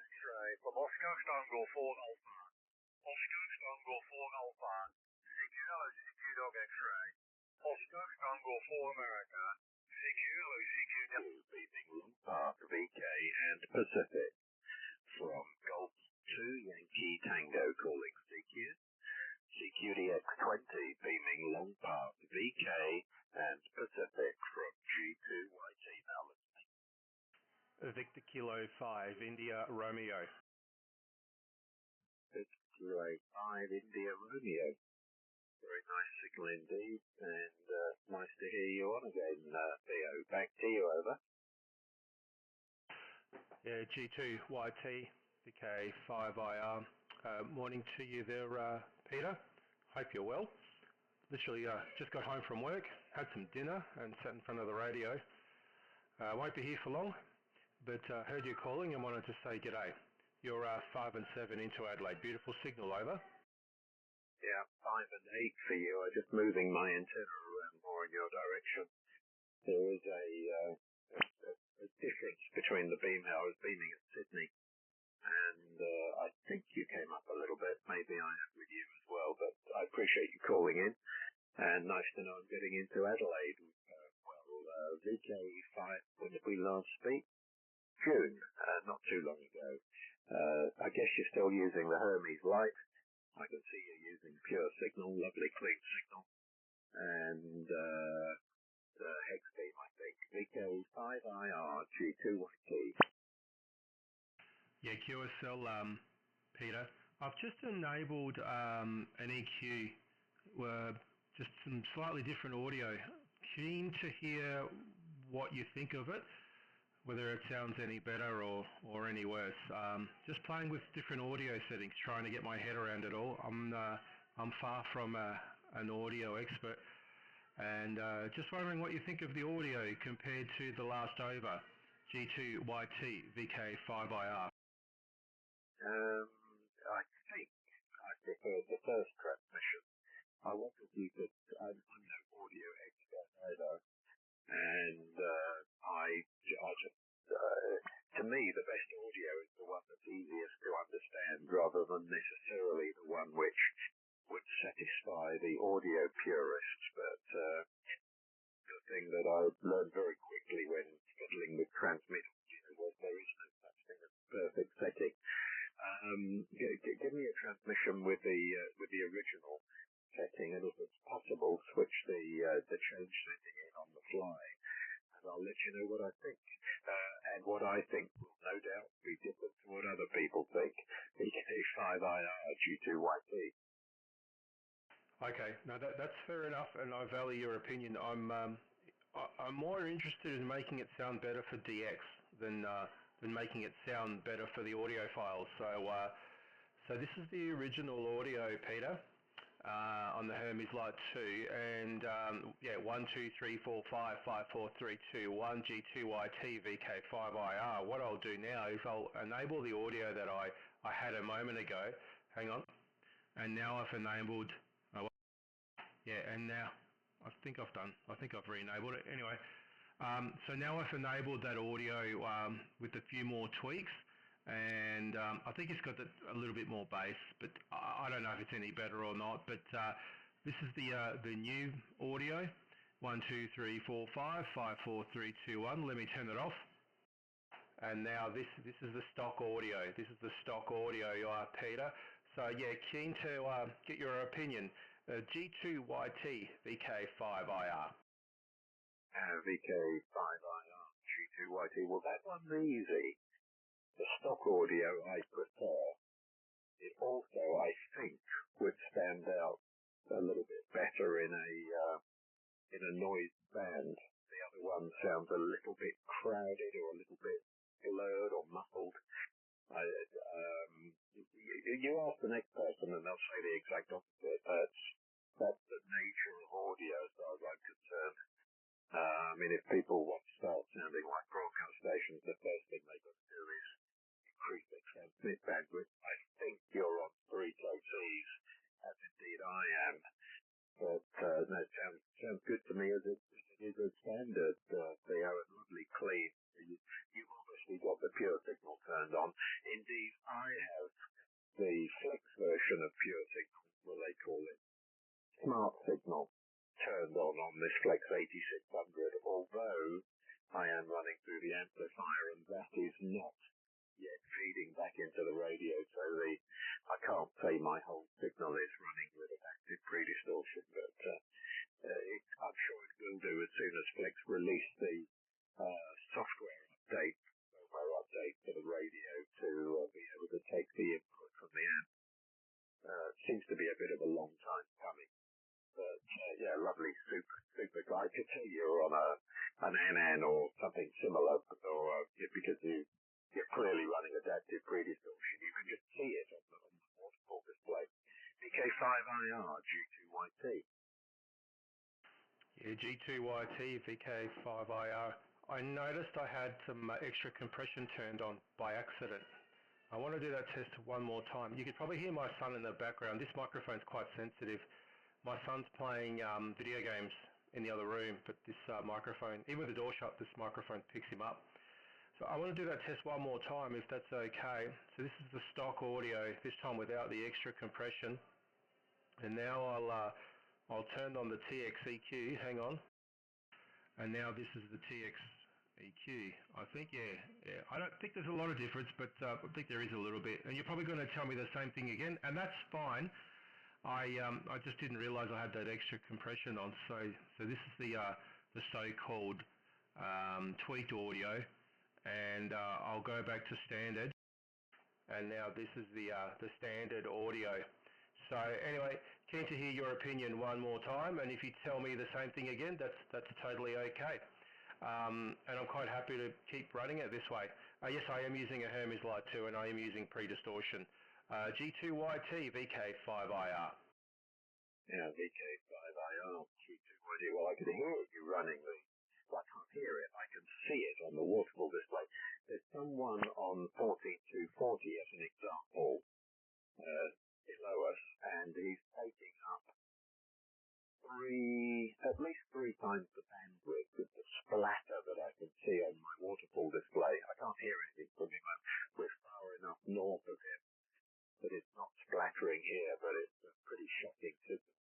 X-ray from Oscar Stongle 4 Alpha. Oscar Stongle 4 Alpha. CQ Dog X-ray. Oscar Stongle 4 America. CQ beaming Longpath VK and Pacific. From Golf 2 Yankee Tango calling CQ. CQDX20 beaming Longpath VK and Pacific from G2YT now listening. Victor Kilo 5 India Romeo. Victor Kilo 5 India Romeo. Very nice signal indeed, and nice to hear you on again, Theo. Back to you, over. Yeah, G2YT, VK5IR. Morning to you there, Peter. Hope you're well. Literally just got home from work, had some dinner and sat in front of the radio. Won't be here for long, but heard you calling and wanted to say g'day. You're 5 and 7 into Adelaide. Beautiful signal, over. Yeah, 5 and 8 for you. I'm just moving my antenna around more in your direction. There is a difference between the beam. I was beaming at Sydney, and I think you came up a little bit. Maybe I am with you as well, but I appreciate you calling in, and nice to know I'm getting into Adelaide. VK5, when did we last speak? June, not too long ago. I guess you're still using the Hermes light. I can see you're using pure signal, lovely clean signal, and the hex beam, I think, VK5IR G2YT. Yeah, QSL, Peter. I've just enabled an EQ, just some slightly different audio. Keen to hear what you think of it, whether it sounds any better or any worse. Just playing with different audio settings, trying to get my head around it all. I'm far from an audio expert, and just wondering what you think of the audio compared to the last over, G2YT VK5IR. I think I preferred the first transmission. I wanted you to, I'm no audio expert either, and to me, the best audio is the one that's easiest to understand, rather than necessarily the one which would satisfy the audio purists. But the thing that I learned very quickly when fiddling with transmitters was there is no such thing as perfect setting. Give me a transmission with the original setting, and if it's possible, switch the change setting in on the fly, and I'll let you know what I think. And what I think will no doubt be different to what other people think. VK5IR G2YT. Okay, no, that's fair enough, and I value your opinion. I'm more interested in making it sound better for DX than making it sound better for the audio files. So this is the original audio, Peter, on the Hermes Light 2, and yeah, 1, 2, 3, 4, 5, 5, 4, 3, 2, 1, G2YT VK5IR. What I'll do now is I'll enable the audio that I had a moment ago. Hang on. And now I've enabled, and now I think I've re-enabled it. Anyway, so now I've enabled that audio with a few more tweaks. And I think it's got a little bit more bass, but I don't know if it's any better or not. But this is the new audio. 1, 2, 3, 4, 5, 5, 4, 3, 2, 1. Let me turn it off. And now this is the stock audio. This is the stock audio, Peter. So yeah, keen to get your opinion. G2YT VK5IR. VK5IR G2YT. Well, that one's easy. The stock audio I prefer. It also, I think, would stand out a little bit better in a noise band. The other one sounds a little bit crowded or a little bit blurred or muffled. You ask the next person and they'll say the exact opposite. That's the nature of audio as far as I'm concerned. I mean, if people want to start sounding like broadcast stations, the first thing they've got to do is increase their transmit bandwidth. I think you're on 3 Cs, as indeed I am. But no, it sounds good to me as it is a standard. They are lovely clean. You've obviously got the pure although I am running through the amplifier, and that is not yet feeding back into the radio, so I can't say my whole signal is running with active pre-distortion, but I'm sure it will do as soon as Flex release the software update for the radio to be able to take the input from the amp. Seems to be a bit of a long time coming. But yeah, lovely, super guy. I could tell you're on an NN or something similar, or because you're clearly running adaptive pre-distortion. You can just see it on the waterfall display. VK5IR G2YT. Yeah, G2YT, VK5IR. I noticed I had some extra compression turned on by accident. I want to do that test one more time. You could probably hear my son in the background. This microphone's quite sensitive. My son's playing video games in the other room, but this microphone, even with the door shut, this microphone picks him up. So I want to do that test one more time, if that's okay. So this is the stock audio, this time without the extra compression. And now I'll turn on the TX EQ. Hang on. And now this is the TX EQ. I think, yeah. I don't think there's a lot of difference, but I think there is a little bit. And you're probably going to tell me the same thing again, and that's fine. I just didn't realize I had that extra compression on. So this is the so-called tweaked audio, and I'll go back to standard. And now this is the standard audio. So anyway, keen to hear your opinion one more time, and if you tell me the same thing again, that's totally okay. And I'm quite happy to keep running it this way. Yes, I am using a Hermes Light 2, and I am using pre-distortion. G2YT VK5IR. Yeah, VK5IR G2YT. Well, I can hear you running well, I can't hear it. I can see it on the waterfall display. There's someone on 14240 as an example below us, and he's taking up at least three times the bandwidth with the splatter that I can see on my waterfall display. I can't hear anything from him. We're far enough north of him that it's not splattering here, but it's a pretty shocking signal.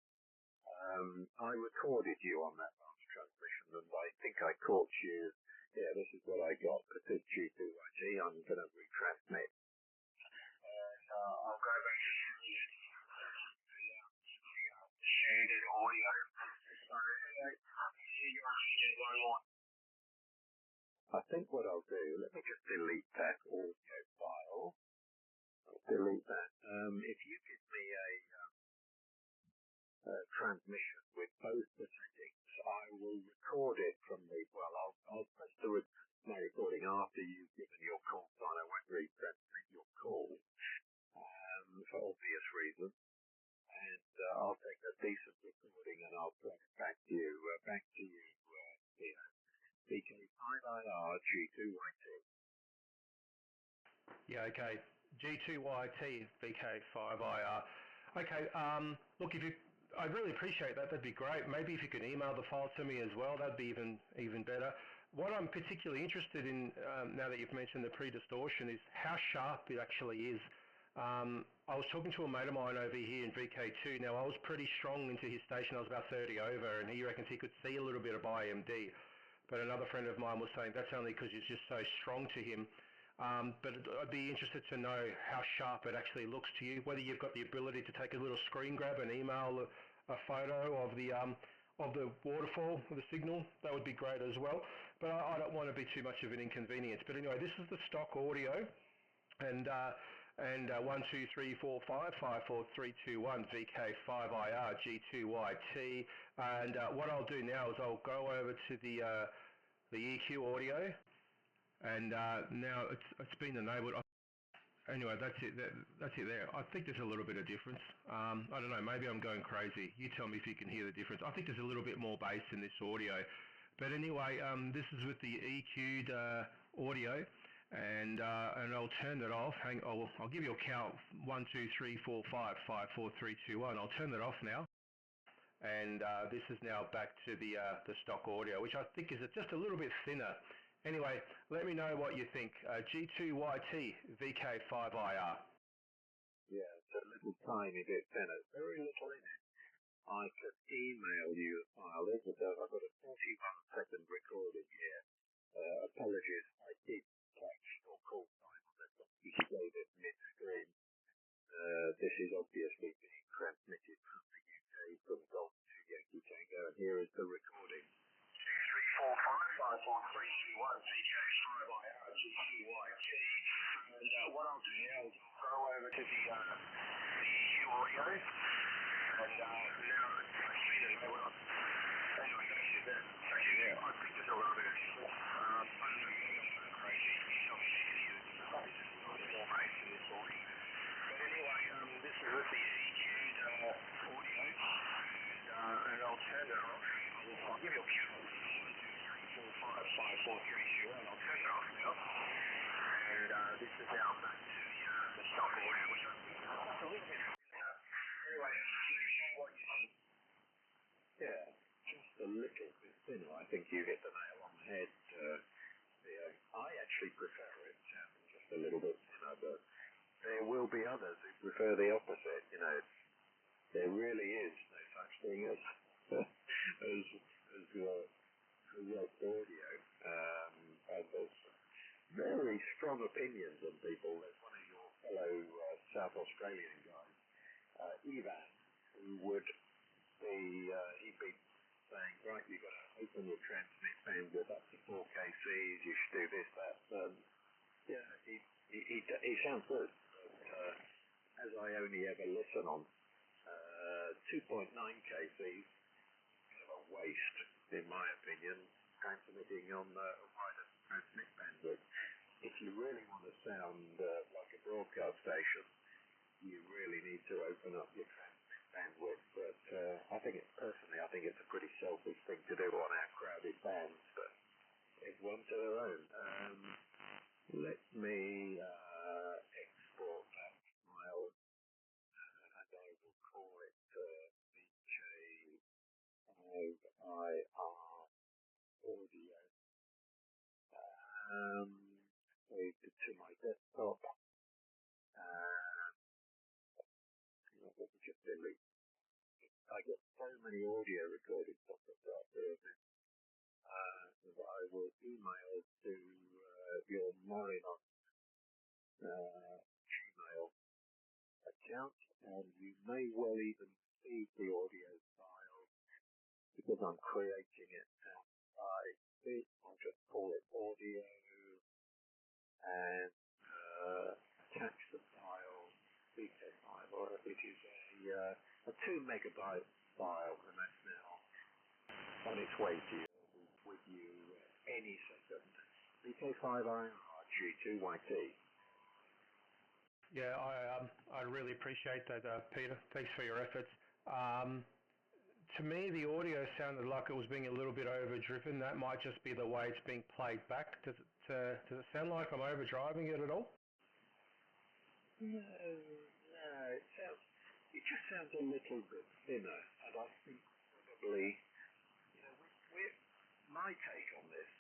I recorded you on that last transmission, and I think I caught you. Yeah, this is what I got. This is G2YT. I'm going to retransmit. I'll go back to shaded audio. I think what I'll do, let me just delete that audio file. I'll delete that. If you give me a transmission with both the settings, I will record it from I'll press my recording after you've given your call sign. I won't retransmit your call for obvious reasons. And I'll take a decent recording and I'll play it back to you, VK5IR G2YT. Yeah, okay. G2YT VK5IR. Okay, look, I'd really appreciate that. That'd be great. Maybe if you could email the file to me as well, that'd be even better. What I'm particularly interested in, now that you've mentioned the pre-distortion, is how sharp it actually is. I was talking to a mate of mine over here in VK2. Now, I was pretty strong into his station. I was about 30 over, and he reckons he could see a little bit of IMD. But another friend of mine was saying that's only because it's just so strong to him. But I'd be interested to know how sharp it actually looks to you, whether you've got the ability to take a little screen grab and email a photo of the waterfall, of the signal. That would be great as well. But I don't want to be too much of an inconvenience. But anyway, this is the stock audio, and 1, 2, 3, 4, 5, 5, 4, 3, 2, 1, VK5IR G2YT. And what I'll do now is I'll go over to the EQ audio, and now it's been enabled. Anyway, that's it. That's it there. I think there's a little bit of difference. I don't know. Maybe I'm going crazy. You tell me if you can hear the difference. I think there's a little bit more bass in this audio. But anyway, this is with the EQ'd audio. And I'll turn that off. I'll give you a count: 1, 2, 3, 4, 5, 5, 4, 3, 2, 1. I'll turn that off now. And this is now back to the stock audio, which I think is just a little bit thinner. Anyway, let me know what you think. G2YT VK5IR. Yeah, it's a little tiny bit thinner. Very little in it. I could email you the file. I've got a 41-second recording here. Apologies, I did catch your call time on this one. You gave it mid-screen. This is obviously being transmitted from the UK from Golf to Yankee Tango, and here is the recording. 234554321 PJ5IR G2YT. And what I'll do now is I'll go over to the audio, and now I've seen it. Anyway, it's actually there. I picked this a little bit actually. I don't know, maybe I'm going crazy. You tell me it's more bass in this audio. But anyway, this is with the EQ'd audio, and I'll turn it off. I'll give you a count. 1, 2, 3, 4, 5, 5, 4, 3, 2, 1. I'll turn it off now. And this is now back to the stock audio, which I think is a little bit. Anyway, what you think? Yeah, just a little bit thinner. I think you hit the nail on the head. I actually prefer it just a little bit thinner, but there will be others who prefer the opposite. You know, there really is no such thing as correct audio, and there's very strong opinions on people. There's one of your fellow South Australian guys, Ivan, who would be he'd be saying, right, you've got to open your transmit bandwidth up to 4 kcs, you should do this, that. Yeah, he sounds good, but as I only ever listen on 2.9 kcs, kind of a waste, in my opinion, transmitting on a wider transmit bandwidth. If you really want to sound like a broadcast station, you really need to open up your transmit bandwidth. But I think it's a pretty selfish thing to do on our crowded bands, but everyone to their own. Let me export that file, and I will call it BJ5IR audio. Saved it to my desktop. Let me just delete. I get so many audio recordings off the top here that I will email to your Marinon Gmail account, and you may well even see the audio file because I'm creating it by bit. I'll just call it audio and attach the file, speaker file, or if it is a 2 megabyte file, and that's now on its way to you with you any second. BK5IR G2YT. Yeah, I really appreciate that, Peter. Thanks for your efforts. To me, the audio sounded like it was being a little bit overdriven. That might just be the way it's being played back. Does it sound like I'm overdriving it at all? No, it just sounds a little bit thinner, and I think probably, my take on this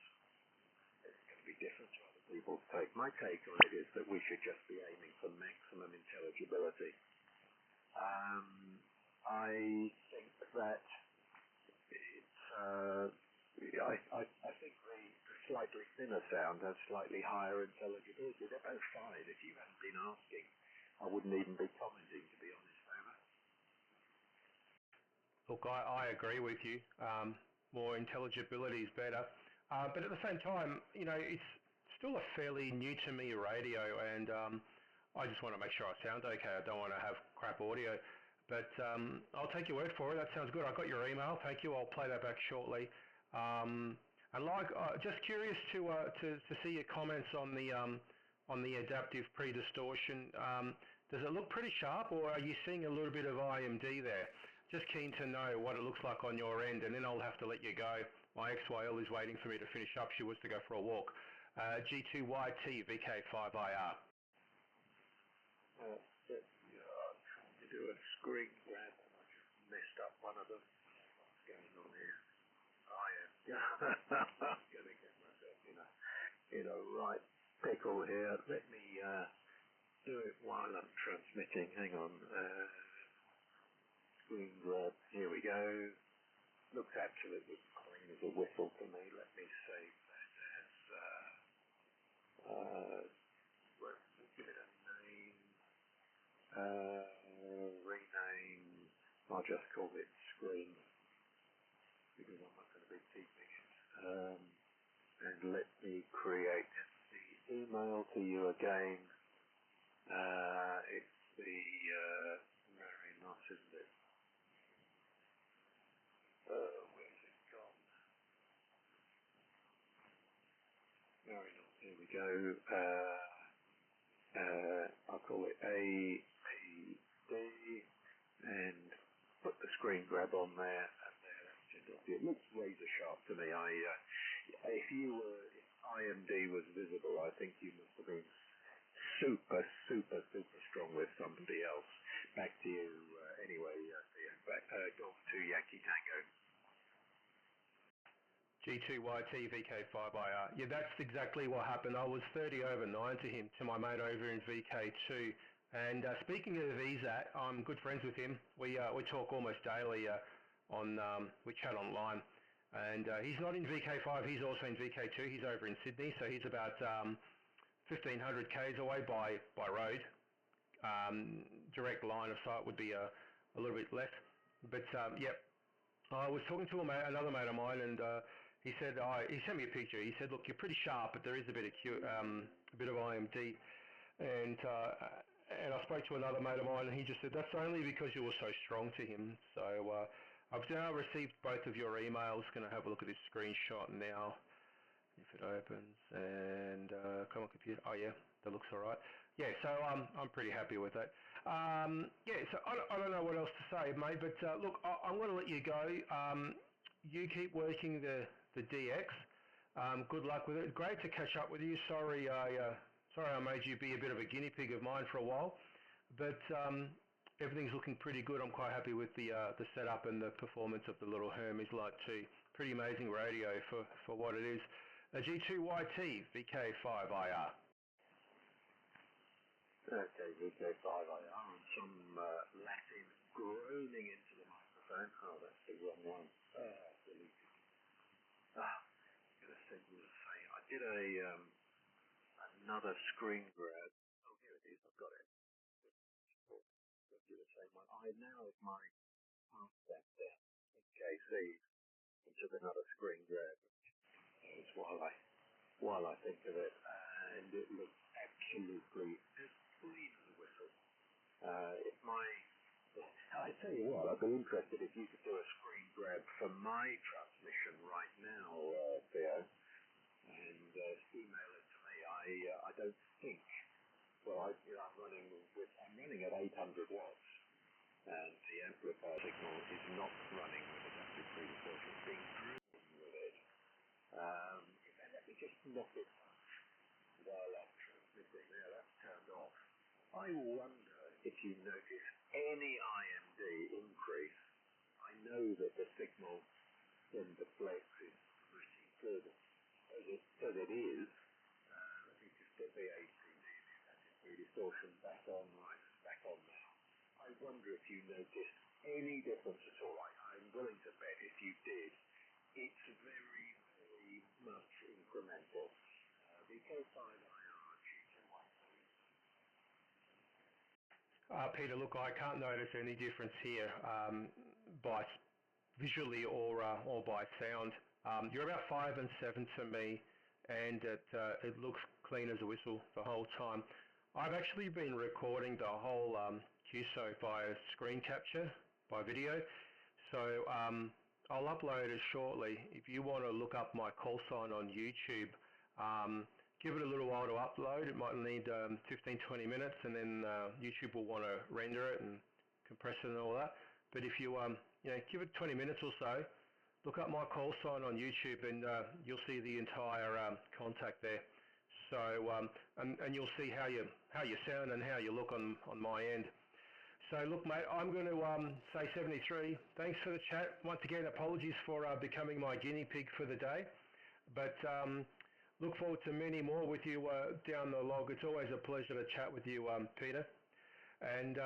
is going to be different to other people's take. My take on it is that we should just be aiming for maximum intelligibility. I think that it's, I think the slightly thinner sound has slightly higher intelligibility. They're both fine. If you hadn't been asking, I wouldn't even be commenting, to be honest, over. Look, I agree with you. More intelligibility is better. But at the same time, it's still a fairly new to me radio, and I just want to make sure I sound okay. I don't want to have crap audio. But I'll take your word for it. That sounds good. I got your email. Thank you. I'll play that back shortly. And just curious to see your comments on the adaptive pre-distortion. Does it look pretty sharp, or are you seeing a little bit of IMD there? Just keen to know what it looks like on your end, and then I'll have to let you go. My XYL is waiting for me to finish up. She was to go for a walk. G2YT VK5IR. Do a screen grab, and I just messed up one of them. What's going on here? I am going to get myself in a right pickle here. Let me do it while I'm transmitting. Hang on. screen grab. Here we go. Looks absolutely clean as a whistle to me. Let me save that as, give it a name. Rename. I'll just call it screen because I'm not going to be keeping it. And let me create the email to you again. It's the very nice, isn't it? Where's it gone? Very nice. Here we go. I'll call it APD and put the screen grab on there. And there, it looks razor sharp to me. If IMD was visible, I think you must have been super strong with somebody else. Back to you anyway. Golf 2 Yankee Tango. G2YT VK5IR. Yeah, that's exactly what happened. I was 30 over 9 to my mate over in VK2. And speaking of ESAT, I'm good friends with him. We talk almost daily we chat online. And he's not in VK5, he's also in VK2. He's over in Sydney, so he's about 1,500 k's away by road. Direct line of sight would be a little bit less. But yep, I was talking to another mate of mine, and he said he sent me a picture. He said, "Look, you're pretty sharp, but there is a bit of IMD." And I spoke to another mate of mine, and he just said that's only because you were so strong to him. So I've now received both of your emails. Going to have a look at this screenshot now, if it opens. And come on, computer. Oh yeah, that looks all right. Yeah, so I'm pretty happy with it. Yeah, so I don't know what else to say, mate. But look, I'm going to let you go. You keep working the DX. Good luck with it. Great to catch up with you. Sorry I made you be a bit of a guinea pig of mine for a while, but everything's looking pretty good. I'm quite happy with the setup and the performance of the little Hermes Light 2. Pretty amazing radio for what it is. A G2YT VK5IR. Okay, VK5IR and some Latin groaning into the microphone. Oh, that's the wrong one. Deleted. I'm going to send you a say. I did another screen grab. Oh, here it is. I've got it. Let's do the same one. I now have my half step there in KC and took another screen grab. It's while I think of it, and it looks absolutely as clean as a whistle. I tell you what, I'd be interested if you could do a screen grab for my transmission right now, Theo, and email it to me. I don't think. Well, I'm running at 800 watts, and the amplifier signal is not running with adaptive pre-distortion. It's being driven with it. Let me just knock it while I'm transmitting. There, that's turned off. I wonder if you notice any IMD increase. I know that the signal from the flex is pretty good as it is. Let me just get the ACD distortion back on now. I wonder if you notice any difference at all. I'm willing to bet if you did, it's very, very much incremental. VK5IR G2YT. Peter, look, I can't notice any difference here by visually or by sound. You're about 5 and 7 to me, and it looks clean as a whistle the whole time. I've actually been recording the whole QSO by screen capture, by video, so I'll upload it shortly. If you want to look up my call sign on YouTube, give it a little while to upload. It might need 15-20 minutes, and then YouTube will want to render it and compress it and all that. But if you give it 20 minutes or so, look up my call sign on YouTube, and you'll see the entire contact there. So and you'll see how you sound and how you look on my end. So look, mate, I'm going to say 73. Thanks for the chat. Once again, apologies for becoming my guinea pig for the day, but look forward to many more with you down the log. It's always a pleasure to chat with you, Peter. And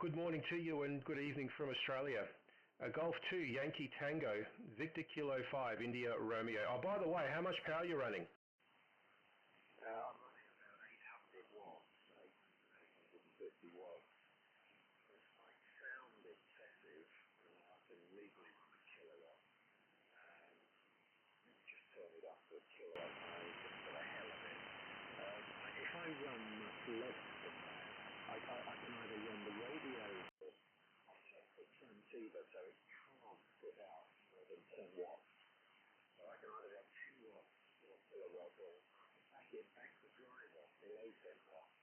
good morning to you and good evening from Australia. Golf 2, Yankee Tango, Victor Kilo 5, India Romeo. Oh, by the way, how much power are you running? I'm running about 800 watts, 850 watts. It might sound excessive. I can legally run a kilowatt. Let me just turn it up to a kilowatt, just for the hell of it. If I run much less than that, I can either run the radio or the transceiver, so it can't put out more than 10 watts. So I can either have 2 watts or a kilowatt or back the driver below 10 watts.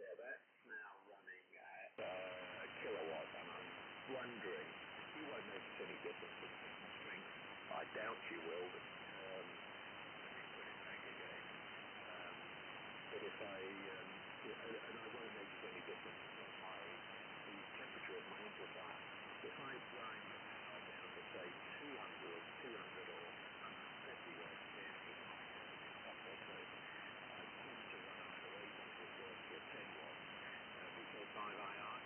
Yeah, that's now running at a kilowatt, and I'm wondering, you won't notice any difference in the strength. I doubt you will, but let me put it back again. But if and I won't notice any difference in the temperature of my amplifier. If I grind the power down to say 200 or 150 watts, then it might have a couple of those. I tend to run either 800 watts or 10 watts because I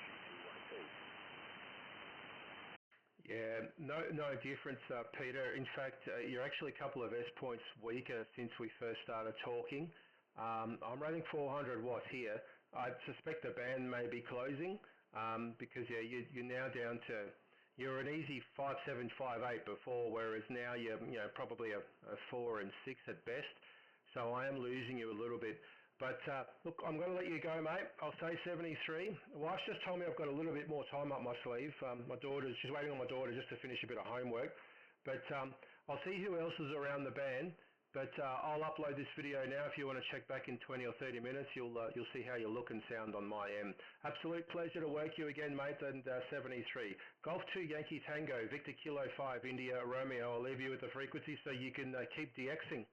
G2YT. Yeah, no difference, Peter. In fact, you're actually a couple of S points weaker since we first started talking. I'm running 400 watts here. I suspect the band may be closing because you're now down to, you're an easy 5.7, 5.8 before, whereas now you're probably a 4 and 6 at best. So I am losing you a little bit. But look, I'm going to let you go, mate. I'll say 73. Wife's just told me I've got a little bit more time up my sleeve. She's waiting on my daughter just to finish a bit of homework. But I'll see who else is around the band. But I'll upload this video now. If you want to check back in 20 or 30 minutes, you'll see how you look and sound on my end. Absolute pleasure to work you again, mate. And 73. Golf 2, Yankee Tango, Victor Kilo 5, India Romeo. I'll leave you with the frequency so you can keep DXing.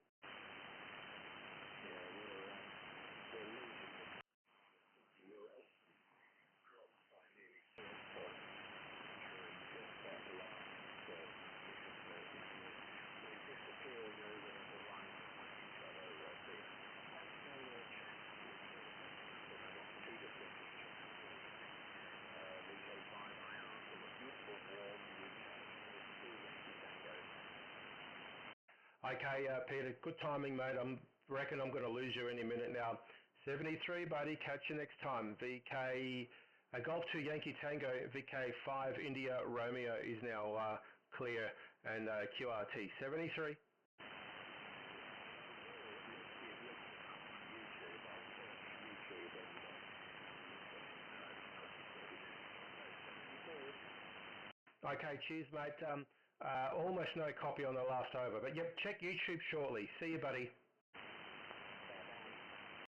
Okay, Peter, good timing, mate. I reckon I'm going to lose you any minute now. 73, buddy. Catch you next time. VK, Golf 2 Yankee Tango, VK 5 India Romeo is now clear, and QRT 73. Okay, cheers, mate. Almost no copy on the last over, but yep, check YouTube shortly. See you, buddy.